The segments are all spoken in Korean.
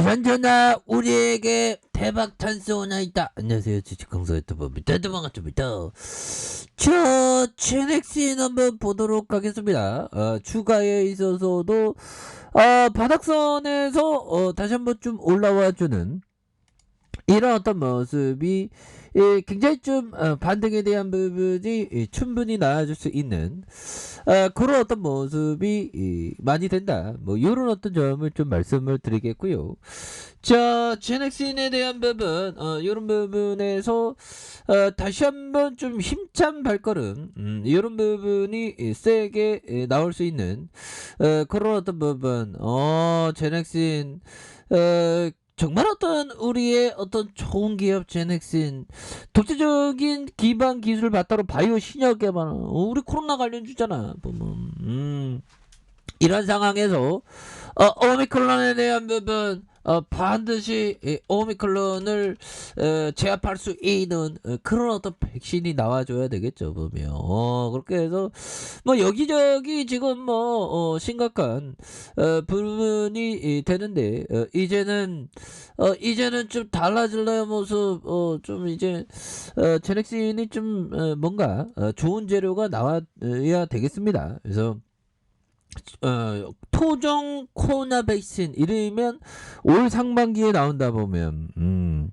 그런저나 우리에게 대박 찬스 하나 있다. 안녕하세요, 주식강사 유튜버입니다. 반갑습니다. 저 GenX인 한번 보도록 하겠습니다. 추가에 있어서도 바닥선에서 다시 한번 좀 올라와주는 이런 어떤 모습이 굉장히 좀 반등에 대한 부분이 충분히 나아질 수 있는 그런 어떤 모습이 많이 된다. 뭐 이런 어떤 점을 좀 말씀을 드리겠고요. 자, GenX인에 대한 부분, 이런 부분에서 다시 한번 좀 힘찬 발걸음, 이런 부분이 세게 나올 수 있는 그런 어떤 부분, GenX인 정말 어떤 우리의 어떤 좋은 기업 GenX인 독자적인 기반 기술 바탕으로 바이오 신약 개발, 우리 코로나 관련주잖아 보면. 이런 상황에서 오미크론에 대한 부분 반드시 오미크론을 제압할 수 있는 그런 어떤 백신이 나와줘야 되겠죠 보면. 그렇게 해서 뭐 여기저기 지금 뭐 심각한 부분이 되는데 이제는 좀 달라질래요 모습. 좀 이제 제넥신이 좀 뭔가 좋은 재료가 나와야 되겠습니다. 그래서 토종 코로나 백신 이르면 올 상반기에 나온다 보면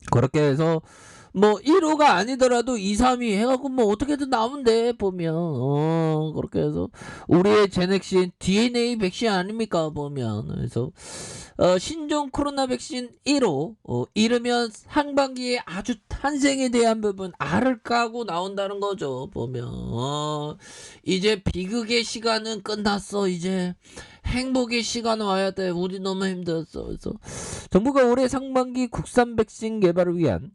그렇게 해서 뭐 1호가 아니더라도 2, 3위 해갖고 뭐 어떻게든 나오면 돼 보면. 그렇게 해서 우리의 제넥신 DNA 백신 아닙니까 보면. 그래서 신종 코로나 백신 1호 이르면 상반기에 아주 탄생에 대한 부분 알을 까고 나온다는 거죠 보면. 이제 비극의 시간은 끝났어. 이제 행복의 시간 와야 돼. 우리 너무 힘들었어. 그래서 정부가 올해 상반기 국산 백신 개발을 위한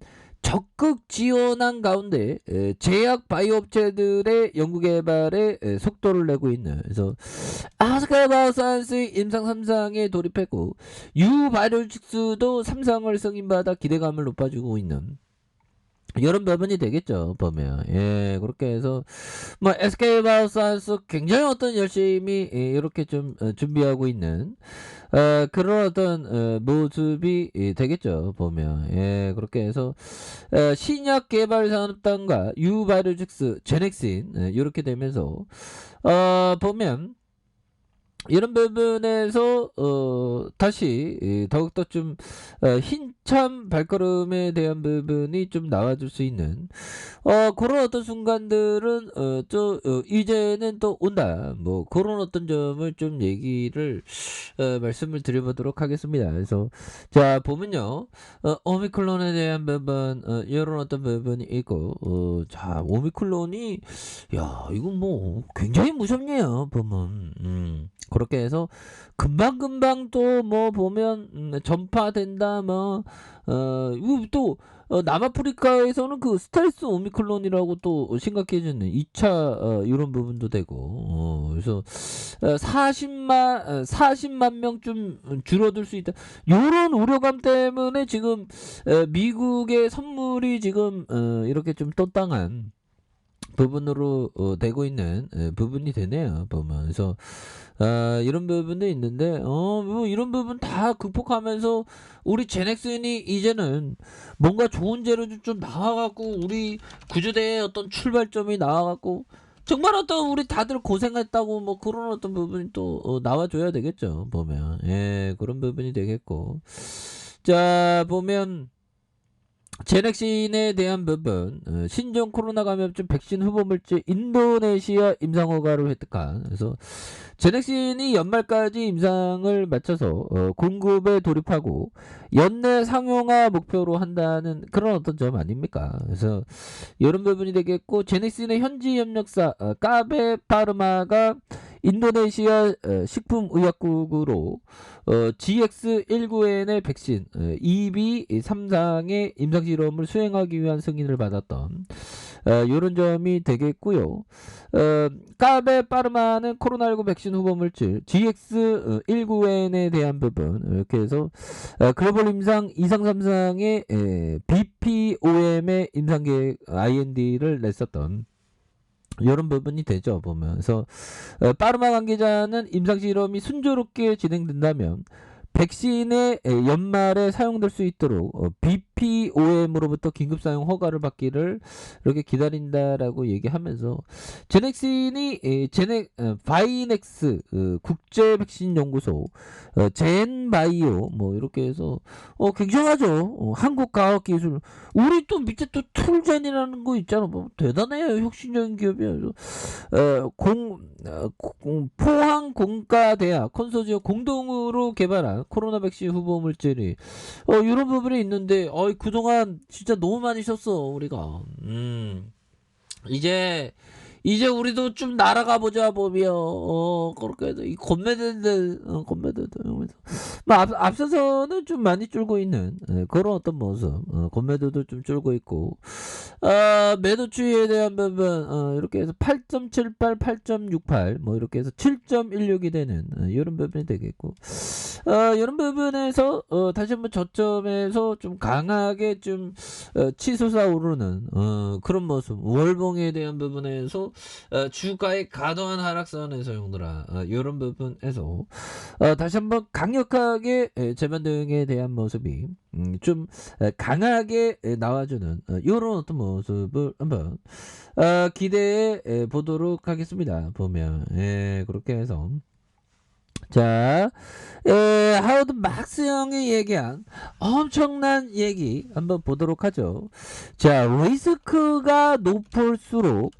적극 지원한 가운데 제약 바이오 업체들의 연구개발에 속도를 내고 있는. 그래서 아스카바사이언스 임상 3상에 돌입했고 유바이오틱스도 3상을 승인받아 기대감을 높아주고 있는 이런 부분이 되겠죠 보면. 그렇게 해서 뭐 SK바이오사이언스 굉장히 어떤 열심히 이렇게 좀 준비하고 있는 그런 어떤 모습이 되겠죠 보면. 그렇게 해서 신약 개발 산업단과 유바이오틱스, 제넥신 이렇게 되면서 보면 이런 부분에서 다시 더욱더 좀 힘찬 발걸음에 대한 부분이 좀 나와줄 수 있는 그런 어떤 순간들은 이제는 또 온다. 뭐 그런 어떤 점을 좀 얘기를 말씀을 드려보도록 하겠습니다. 그래서 자 보면요, 오미클론에 대한 부분 이런 어떤 부분이 있고 자 오미클론이 야 이건 뭐 굉장히 무섭네요 보면. 그렇게 해서 금방금방 또 뭐 보면 전파된다 뭐 이거 또 남아프리카에서는 그 스텔스 오미클론이라고 또 심각해지는 2차 이런 부분도 되고 그래서 40만 명 좀 줄어들 수 있다. 요런 우려감 때문에 지금 미국의 선물이 지금 이렇게 좀 떴당한 부분으로 되고 있는 부분이 되네요 보면. 그래서 이런 부분도 있는데 뭐 이런 부분 다 극복하면서 우리 제넥슨이 이제는 뭔가 좋은 재료도 좀 나와갖고 우리 구조대의 어떤 출발점이 나와갖고 정말 어떤 우리 다들 고생했다고 뭐 그런 어떤 부분이 또 나와줘야 되겠죠 보면. 그런 부분이 되겠고. 자 보면 제넥신에 대한 부분 신종 코로나 감염증 백신 후보 물질 인도네시아 임상 허가를 획득한. 그래서 제넥신이 연말까지 임상을 마쳐서 공급에 돌입하고 연내 상용화 목표로 한다는 그런 어떤 점 아닙니까? 그래서 이런 부분이 되겠고, 제넥신의 현지 협력사 까베 파르마가 인도네시아 식품의약국으로 GX19N의 백신 EB 3상의 임상실험을 수행하기 위한 승인을 받았던 이런 점이 되겠고요. 까베 파르마는 코로나19 백신 후보 물질 GX19N에 대한 부분 이렇게 해서 글로벌 임상 2상 3상의 BPOM의 임상계획 IND를 냈었던 이런 부분이 되죠 보면서. 파르마 관계자는 임상실험이 순조롭게 진행된다면 백신의 연말에 사용될 수 있도록 BPOM으로부터 긴급 사용 허가를 받기를 이렇게 기다린다라고 얘기하면서 제넥신이 바이넥스 국제 백신 연구소 젠바이오 뭐 이렇게 해서 굉장하죠. 한국 과학 기술 우리 또 밑에 또 툴젠이라는 거 있잖아. 뭐 대단해요. 혁신적인 기업이야. 포항 공과대학 컨소지엄 공동으로 개발한 코로나 백신 후보 물질이 이런 부분이 있는데 그동안 진짜 너무 많이 쉬었어 우리가. 이제 우리도 좀 날아가 보자 보면 그렇게 해서 이 건매들들 뭐 앞서서는 좀 많이 줄고 있는 그런 어떤 모습. 건매들도 좀 줄고 있고 매도 추이에 대한 부분 이렇게 해서 8.78, 8.68 뭐 이렇게 해서 7.16이 되는 이런 부분이 되겠고 이런 부분에서 다시 한번 저점에서 좀 강하게 좀 치솟아 오르는 그런 모습. 월봉에 대한 부분에서 주가의 과도한 하락선에서 형들아 이런 부분에서 다시 한번 강력하게 재반등에 대한 모습이 좀 강하게 나와주는 이런 어떤 모습을 한번 기대해 보도록 하겠습니다. 보면 그렇게 해서 자, 하워드 막스 형이 얘기한 엄청난 얘기 한번 보도록 하죠. 자, 리스크가 높을수록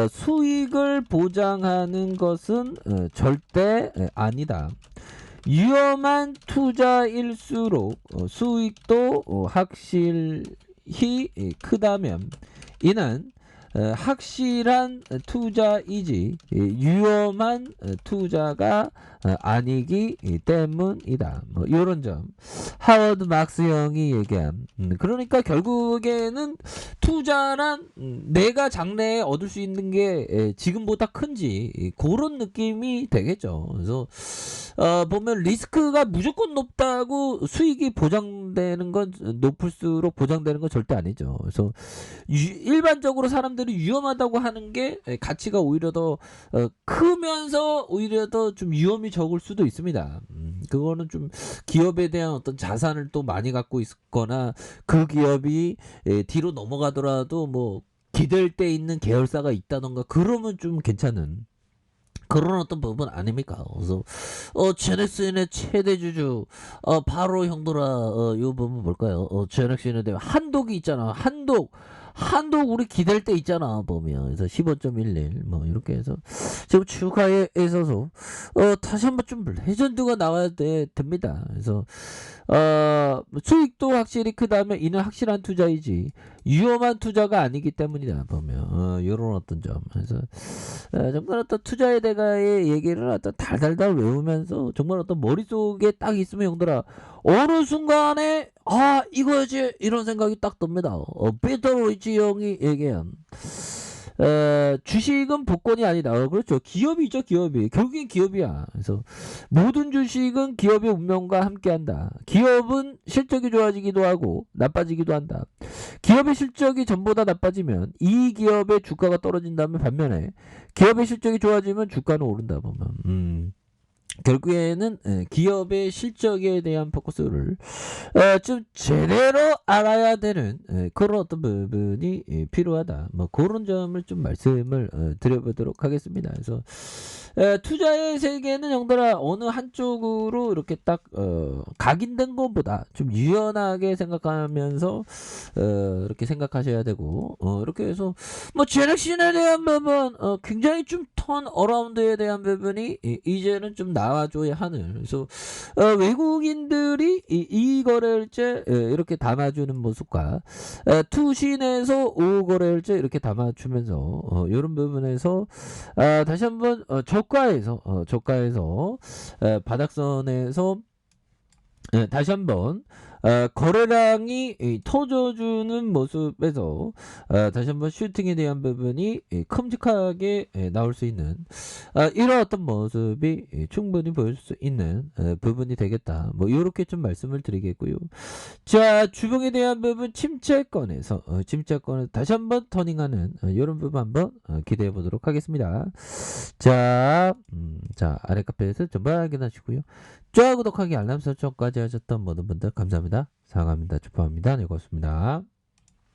수익을 보장하는 것은 절대 아니다. 위험한 투자일수록 수익도 확실히 크다면 이는 확실한 투자이지 위험한 투자가 아니기 때문이다. 뭐 이런 점 하워드 막스 형이 얘기한 그러니까 결국에는 투자란 내가 장래에 얻을 수 있는 게 지금보다 큰지 그런 느낌이 되겠죠. 그래서 보면 리스크가 무조건 높다고 수익이 보장되는 건 높을수록 보장되는 건 절대 아니죠. 그래서 일반적으로 사람들이 위험하다고 하는 게 가치가 오히려 더 크면서 오히려 더 좀 위험이 적을 수도 있습니다. 그거는 좀 기업에 대한 어떤 자산을 또 많이 갖고 있거나 그 기업이 뒤로 넘어가더라도 뭐 기댈 데 있는 계열사가 있다던가 그러면 좀 괜찮은 그런 어떤 부분 아닙니까? 그래서 제넥슨의 최대 주주 바로 형들아 이 부분 뭘까요? 제넥슨에 대한 한독이 있잖아. 한독 우리 기댈 때 있잖아 보면 그래서 15.11 뭐 이렇게 해서 지금 주가에 있어서 다시 한번 좀 레전드가 나와야 됩니다. 그래서 수익도 확실히 크다면 이는 확실한 투자이지 위험한 투자가 아니기 때문이다 보면 이런 어떤 점. 그래서 정말 어떤 투자에 대가의 얘기를 어떤 달달달 외우면서 정말 어떤 머릿속에 딱 있으면 형들아 어느 순간에 이거지 이런 생각이 딱 듭니다. 피터 로이치 형이 얘기한 주식은 복권이 아니다. 그렇죠. 기업이죠, 기업이. 결국엔 기업이야. 그래서 모든 주식은 기업의 운명과 함께한다. 기업은 실적이 좋아지기도 하고 나빠지기도 한다. 기업의 실적이 전보다 나빠지면 이 기업의 주가가 떨어진다면 반면에 기업의 실적이 좋아지면 주가는 오른다 보면. 결국에는 기업의 실적에 대한 포커스를 좀 제대로 알아야 되는 그런 어떤 부분이 필요하다. 뭐 그런 점을 좀 말씀을 드려보도록 하겠습니다. 그래서 투자의 세계는 형들아 어느 한쪽으로 이렇게 딱 각인된 것보다 좀 유연하게 생각하면서 이렇게 생각하셔야 되고 이렇게 해서 뭐 제넥신에 대한 부분 굉장히 좀 턴 어라운드에 대한 부분이 이제는 좀 나와줘야 하는. 그래서 외국인들이 이 거래일제 이렇게 담아주는 모습과 투신에서 오 거래일제 이렇게 담아주면서 이런 부분에서 다시 한번 저가에서 바닥선에서 다시 한번 거래량이 터져주는 모습에서 다시 한번 슈팅에 대한 부분이 큼직하게 나올 수 있는 이런 어떤 모습이 충분히 보여줄 수 있는 부분이 되겠다. 뭐 요렇게 좀 말씀을 드리겠고요. 자, 주봉에 대한 부분 침체권에서 침체권을 다시 한번 터닝하는 요런 부분 한번 기대해 보도록 하겠습니다. 자, 자 아래 카페에서 전부 확인하시고요. 좋아요, 구독하기, 알람 설정까지 하셨던 모든 분들 감사합니다. 사랑합니다. 축하합니다. 네, 고맙습니다.